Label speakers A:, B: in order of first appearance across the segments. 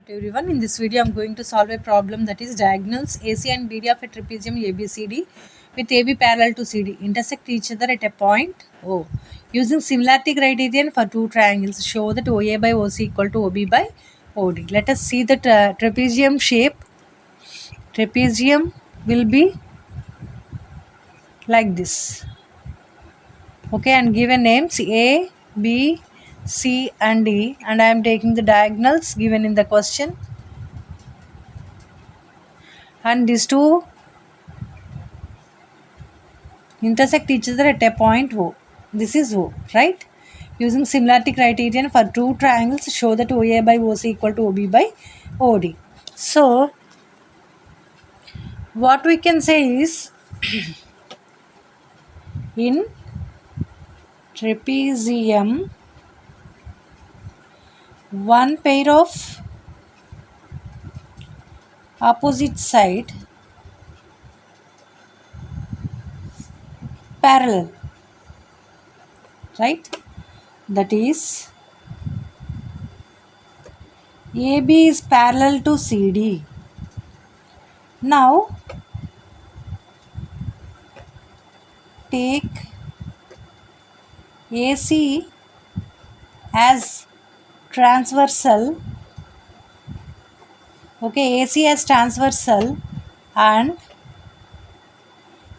A: to everyone. In this video, I'm going to solve a problem that is diagonals AC and BD of a trapezium ABCD with AB parallel to CD intersect each other at a point O. Using similarity criterion for two triangles, show that OA by OC equal to OB by OD. Let us see the trapezium shape. Trapezium will be like this. Okay, and given names A, B, C and D, and I am taking the diagonals given in the question. And these two intersect each other at a point O. This is O, right? Using similarity criterion for two triangles, show that OA by OC equal to OB by OD. So, what we can say is, in trapezium, one pair of opposite side parallel, right? That is, AB is parallel to CD. Now, take AC as transversal. Okay, AC as transversal and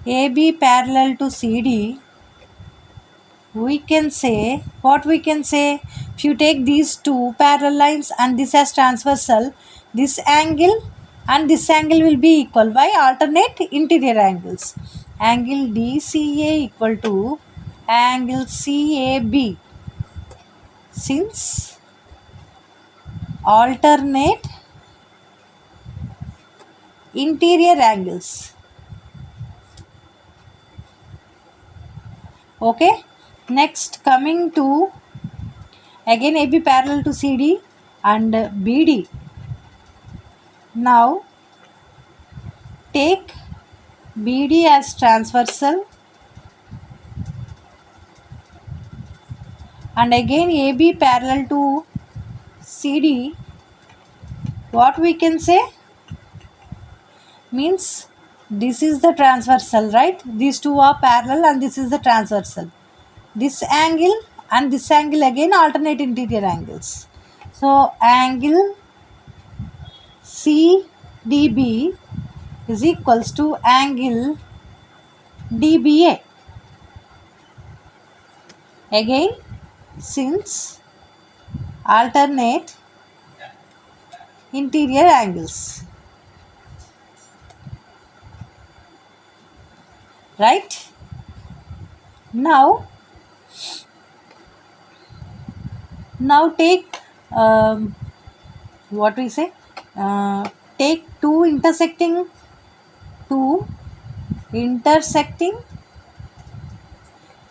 A: AB parallel to CD. We can say, what we can say, if you take these two parallel lines and this as transversal, this angle and this angle will be equal by alternate interior angles. Angle DCA equal to angle CAB, since alternate interior angles. Okay, next coming to again AB parallel to CD and BD. Now take BD as transversal and again AB parallel to CD. What we can say means, this is the transversal, right? These two are parallel and this is the transversal. This angle and this angle again alternate interior angles. So angle CDB is equals to angle DBA. Again, since alternate interior angles, right? Now take what we say, take two intersecting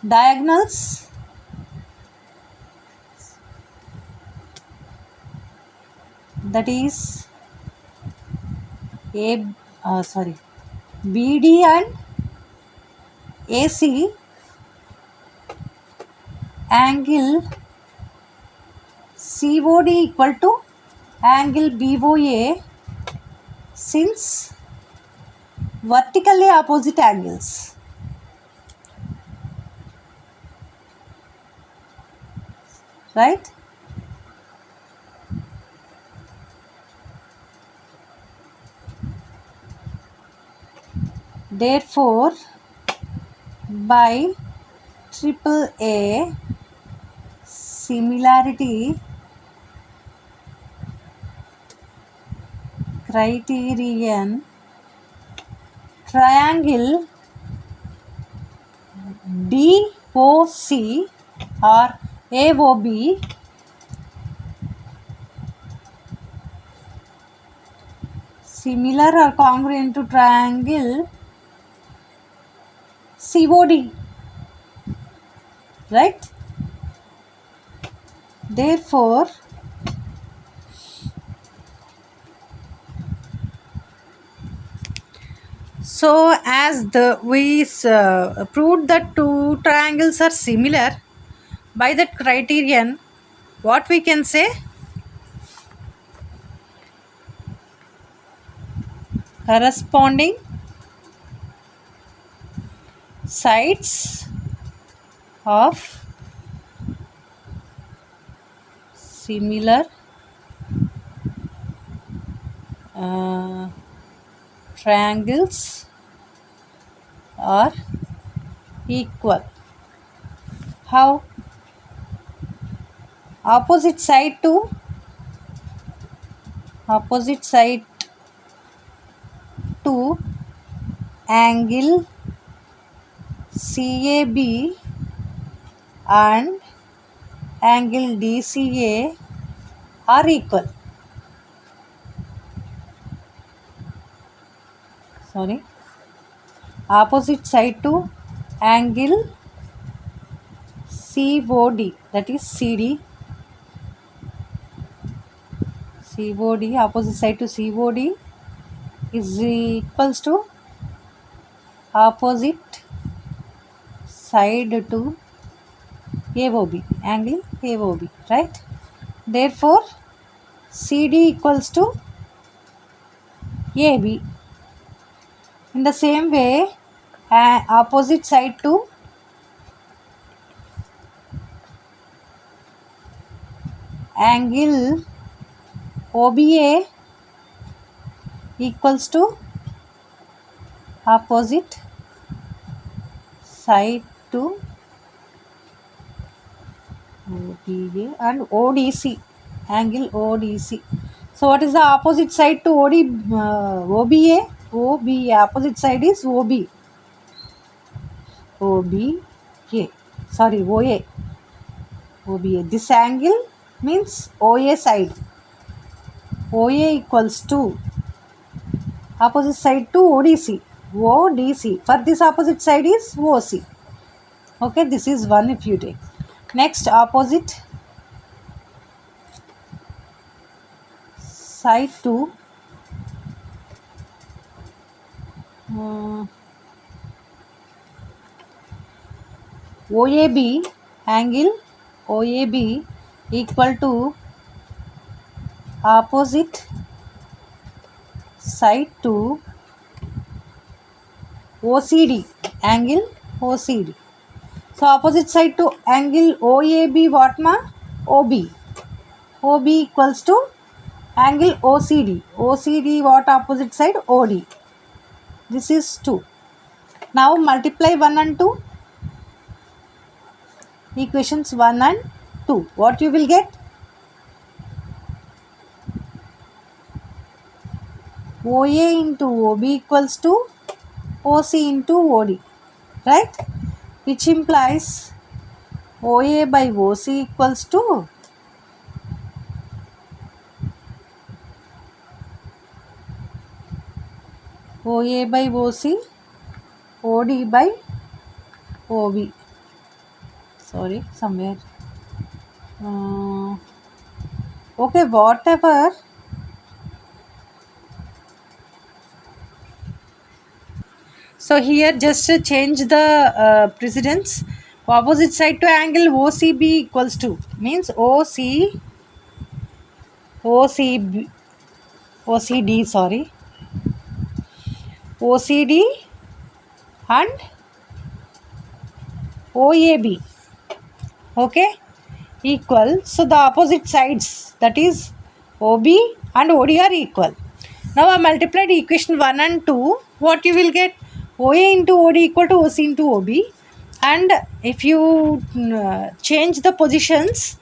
A: diagonals that is BD and AC. Angle COD equal to angle BOA, since vertically opposite angles, right? Therefore, by AAA similarity criterion, triangle DOC or AOB similar or congruent to triangle COD, right? Therefore, so as we proved that two triangles are similar, by that criterion, what we can say, corresponding sides of similar uh, triangles are equal. How? Opposite side to angle CAB and angle DCA are equal. Sorry. Opposite side to angle COD, that is COD, opposite side to COD is equals to opposite side to AOB, angle AOB, right? Therefore, CD equals to AB. In the same way, opposite side to angle OBA equals to opposite side to OBA and ODC, angle ODC. So what is the opposite side to OBA? OBA, opposite side is OBA, sorry, OBA. This angle means OA side. OA equals to opposite side to ODC. For this opposite side is OC. Okay, this is one if you take. Next, opposite side to OAB, angle OAB equal to opposite side to OCD, angle OCD. So opposite side to angle OAB, what ma? OB. OB equals to angle OCD. OCD what opposite side? OD. This is 2. Now multiply 1 and 2. Equations 1 and 2. What you will get? OA into OB equals to OC into OD. Right? Which implies OA by OC equals to OA by OC, OD by OB. Sorry, somewhere. Okay, whatever. So here just change the precedence. Opposite side to angle OCB equals to, means OCD, sorry, OCD and OAB. Okay, equal. So the opposite sides, that is OB and OD, are equal. Now I multiplied equation 1 and 2. What you will get? OA into OD equal to OC into OB. And if you change the positions,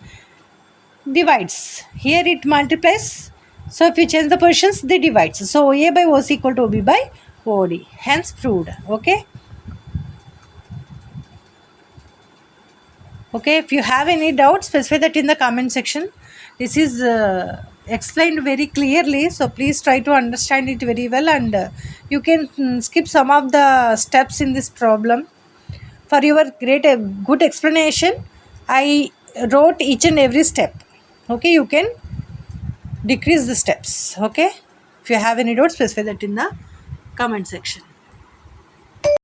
A: divides. Here it multiplies. So if you change the positions, they divides. So OA by OC equal to OB by OD. Hence proved. Okay. Okay, if you have any doubts, specify that in the comment section. This is explained very clearly, so please try to understand it very well, and you can skip some of the steps in this problem. For your good explanation, I wrote each and every step. Okay, you can decrease the steps. Okay, if you have any doubts, specify that in the comment section.